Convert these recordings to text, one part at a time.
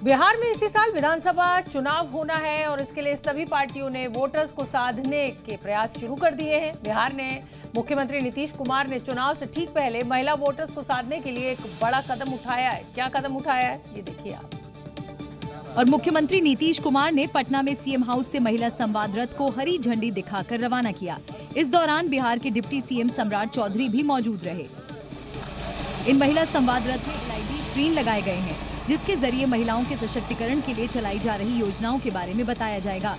बिहार में इसी साल विधानसभा चुनाव होना है और इसके लिए सभी पार्टियों ने वोटर्स को साधने के प्रयास शुरू कर दिए हैं। बिहार ने मुख्यमंत्री नीतीश कुमार ने चुनाव से ठीक पहले महिला वोटर्स को साधने के लिए एक बड़ा कदम उठाया है। क्या कदम उठाया है, ये देखिए आप। और मुख्यमंत्री नीतीश कुमार ने पटना में सीएम हाउस से महिला संवाद रथ को हरी झंडी दिखाकर रवाना किया। इस दौरान बिहार के डिप्टी सीएम सम्राट चौधरी भी मौजूद रहे। इन महिला संवाद रथ में एलईडी स्क्रीन लगाए गए हैं, जिसके जरिए महिलाओं के सशक्तिकरण के लिए चलाई जा रही योजनाओं के बारे में बताया जाएगा।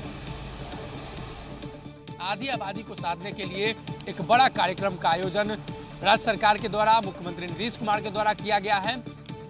आधी आबादी को साधने के लिए एक बड़ा कार्यक्रम का आयोजन राज्य सरकार के द्वारा मुख्यमंत्री नीतीश कुमार के द्वारा किया गया है,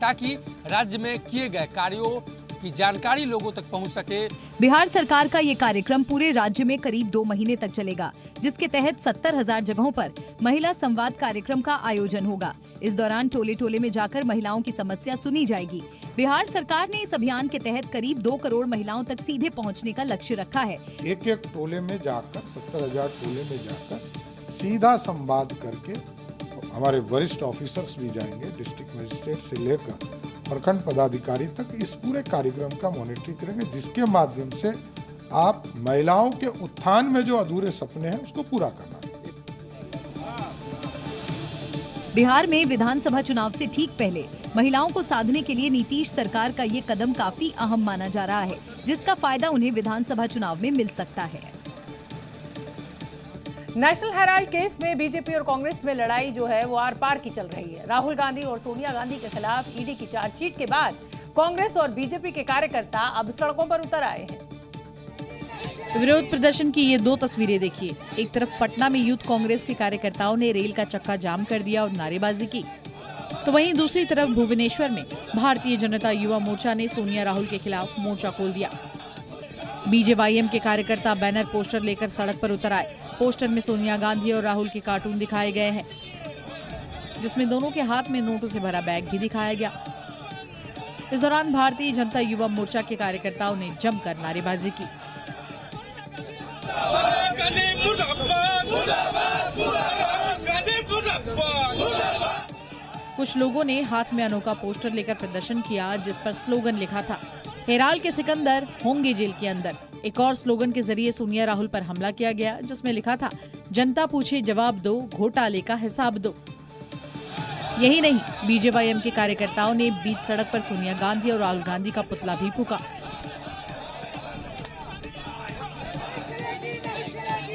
ताकि राज्य में किए गए कार्यों की जानकारी लोगों तक पहुंच सके। बिहार सरकार का ये कार्यक्रम पूरे राज्य में करीब 2 महीने तक चलेगा, जिसके तहत 70,000 जगहों पर महिला संवाद कार्यक्रम का आयोजन होगा। इस दौरान टोले टोले में जाकर महिलाओं की समस्या सुनी जाएगी। बिहार सरकार ने इस अभियान के तहत करीब 2 करोड़ महिलाओं तक सीधे पहुंचने का लक्ष्य रखा है। एक एक टोले में जाकर 70,000 टोले में जाकर सीधा संवाद करके हमारे वरिष्ठ ऑफिसर्स भी जाएंगे, डिस्ट्रिक्ट मजिस्ट्रेट से लेकर प्रखंड पदाधिकारी तक इस पूरे कार्यक्रम का मॉनिटरिंग करेंगे, जिसके माध्यम से आप महिलाओं के उत्थान में जो अधूरे सपने हैं उसको पूरा करना है। बिहार में विधानसभा चुनाव से ठीक पहले महिलाओं को साधने के लिए नीतीश सरकार का ये कदम काफी अहम माना जा रहा है, जिसका फायदा उन्हें विधानसभा चुनाव में मिल सकता है। नेशनल हेराल्ड केस में बीजेपी और कांग्रेस में लड़ाई जो है वो आर पार की चल रही है। राहुल गांधी और सोनिया गांधी के खिलाफ ईडी की चार्जशीट के बाद कांग्रेस और बीजेपी के कार्यकर्ता अब सड़कों पर उतर आए हैं। विरोध प्रदर्शन की ये 2 तस्वीरें देखिए। एक तरफ पटना में यूथ कांग्रेस के कार्यकर्ताओं ने रेल का चक्का जाम कर दिया और नारेबाजी की, तो वहीं दूसरी तरफ भुवनेश्वर में भारतीय जनता युवा मोर्चा ने सोनिया राहुल के खिलाफ मोर्चा खोल दिया। बीजेवाईएम के कार्यकर्ता बैनर पोस्टर लेकर सड़क पर उतर आए। पोस्टर में सोनिया गांधी और राहुल के कार्टून दिखाए गए हैं, जिसमें दोनों के हाथ में नोटों से भरा बैग भी दिखाया गया। इस दौरान भारतीय जनता युवा मोर्चा के कार्यकर्ताओं ने जमकर नारेबाजी की। कुछ लोगों ने हाथ में अनोखा पोस्टर लेकर प्रदर्शन किया, जिस पर स्लोगन लिखा था, हेराल के सिकंदर होंगे जेल के अंदर। एक और स्लोगन के जरिए सोनिया राहुल पर हमला किया गया, जिसमें लिखा था, जनता पूछे जवाब दो, घोटाले का हिसाब दो। यही नहीं, बीजेवाईएम के कार्यकर्ताओं ने बीच सड़क पर सोनिया गांधी और राहुल गांधी का पुतला भी फूका।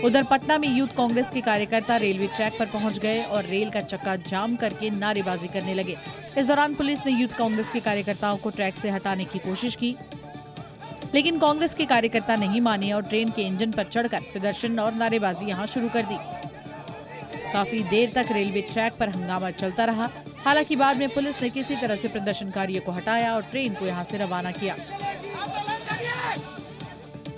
उधर पटना में यूथ कांग्रेस के कार्यकर्ता रेलवे ट्रैक पर पहुंच गए और रेल का चक्का जाम करके नारेबाजी करने लगे। इस दौरान पुलिस ने यूथ कांग्रेस के कार्यकर्ताओं को ट्रैक से हटाने की कोशिश की, लेकिन कांग्रेस के कार्यकर्ता नहीं माने और ट्रेन के इंजन पर चढ़कर प्रदर्शन और नारेबाजी यहां शुरू कर दी। काफी देर तक रेलवे ट्रैक पर हंगामा चलता रहा। हालांकि बाद में पुलिस ने किसी तरह से प्रदर्शनकारियों को हटाया और ट्रेन को यहां से रवाना किया।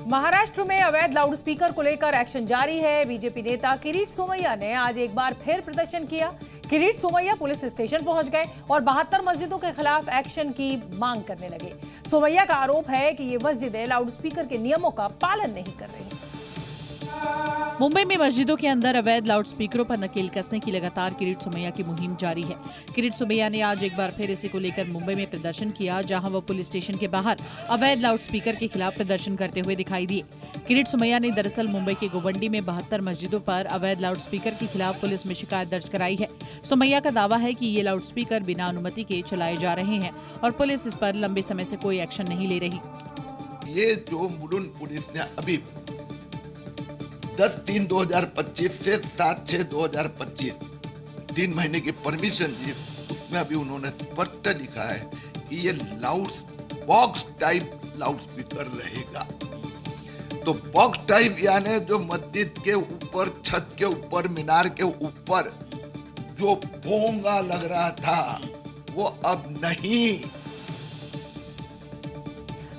महाराष्ट्र में अवैध लाउडस्पीकर को लेकर एक्शन जारी है। बीजेपी नेता किरीट सोमैया ने आज एक बार फिर प्रदर्शन किया। किरीट सोमैया पुलिस स्टेशन पहुंच गए और 72 मस्जिदों के खिलाफ एक्शन की मांग करने लगे। सोमैया का आरोप है कि ये मस्जिदें लाउडस्पीकर के नियमों का पालन नहीं कर रही। मुंबई में मस्जिदों के अंदर अवैध लाउडस्पीकरों पर नकेल कसने की लगातार किरीट सोमैया की मुहिम जारी है। किरीट सोमैया ने आज एक बार फिर इसी को लेकर मुंबई में प्रदर्शन किया, जहां वो पुलिस स्टेशन के बाहर अवैध लाउडस्पीकर के खिलाफ प्रदर्शन करते हुए दिखाई दिए। किरीट सोमैया ने दरअसल मुंबई के गोवंडी में 72 मस्जिदों पर अवैध लाउडस्पीकर के खिलाफ पुलिस में शिकायत दर्ज कराई है। सोमैया का दावा है कि ये लाउडस्पीकर बिना अनुमति के चलाए जा रहे हैं और पुलिस इस पर लंबे समय से कोई एक्शन नहीं ले रही। ये जो मुलुंड पुलिस ने अभी 10/3/2025 से 7/6/2025 3 महीने की परमिशन दी, उसमें अभी उन्होंने स्पष्ट लिखा है कि ये बॉक्स टाइप लाउड स्पीकर रहेगा। तो बॉक्स टाइप यानी जो मस्जिद के ऊपर, छत के ऊपर, मीनार के ऊपर जो भोंगा लग रहा था वो अब नहीं।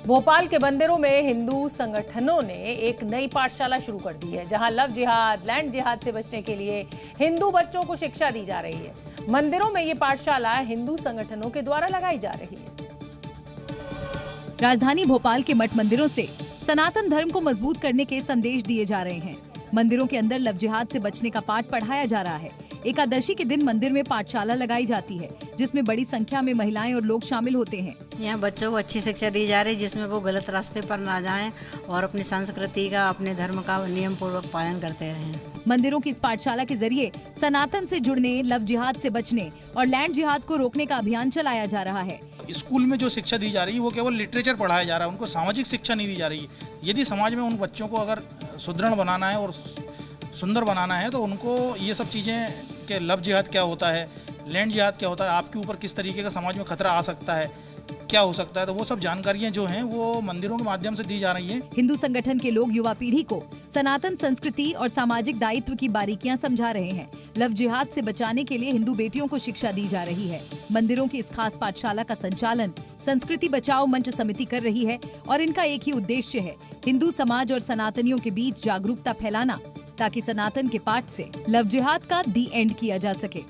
भोपाल के मंदिरों में हिंदू संगठनों ने एक नई पाठशाला शुरू कर दी है, जहां लव जिहाद, लैंड जिहाद से बचने के लिए हिंदू बच्चों को शिक्षा दी जा रही है। मंदिरों में ये पाठशाला हिंदू संगठनों के द्वारा लगाई जा रही है। राजधानी भोपाल के मठ मंदिरों से सनातन धर्म को मजबूत करने के संदेश दिए जा रहे हैं। मंदिरों के अंदर लव जिहाद से बचने का पाठ पढ़ाया जा रहा है। एकादशी के दिन मंदिर में पाठशाला लगाई जाती है, जिसमें बड़ी संख्या में महिलाएं और लोग शामिल होते हैं। यहाँ बच्चों को अच्छी शिक्षा दी जा रही है, जिसमें वो गलत रास्ते पर ना जाएं और अपनी संस्कृति का, अपने धर्म का नियम पूर्वक पालन करते रहें। मंदिरों की इस पाठशाला के जरिए सनातन से जुड़ने, लव जिहाद से बचने और लैंड जिहाद को रोकने का अभियान चलाया जा रहा है। स्कूल में जो शिक्षा दी जा रही है वो केवल लिटरेचर पढ़ाया जा रहा है, उनको सामाजिक शिक्षा नहीं दी जा रही है। यदि समाज में उन बच्चों को अगर सुदृढ़ बनाना है और सुंदर बनाना है तो उनको ये सब चीज़ें कि लव जिहाद क्या होता है, लैंड जिहाद क्या होता है, आपके ऊपर किस तरीके का समाज में खतरा आ सकता है, क्या हो सकता है, तो वो सब जानकारियां जो हैं वो मंदिरों के माध्यम से दी जा रही हैं। हिंदू संगठन के लोग युवा पीढ़ी को सनातन संस्कृति और सामाजिक दायित्व की बारीकियां समझा रहे हैं। लव जिहाद से बचाने के लिए हिंदू बेटियों को शिक्षा दी जा रही है। मंदिरों की इस खास पाठशाला का संचालन संस्कृति बचाओ मंच समिति कर रही है और इनका एक ही उद्देश्य है, हिंदू समाज और सनातनियों के बीच जागरूकता फैलाना, ताकि सनातन के पाठ से लव जिहाद का दी एंड किया जा सके।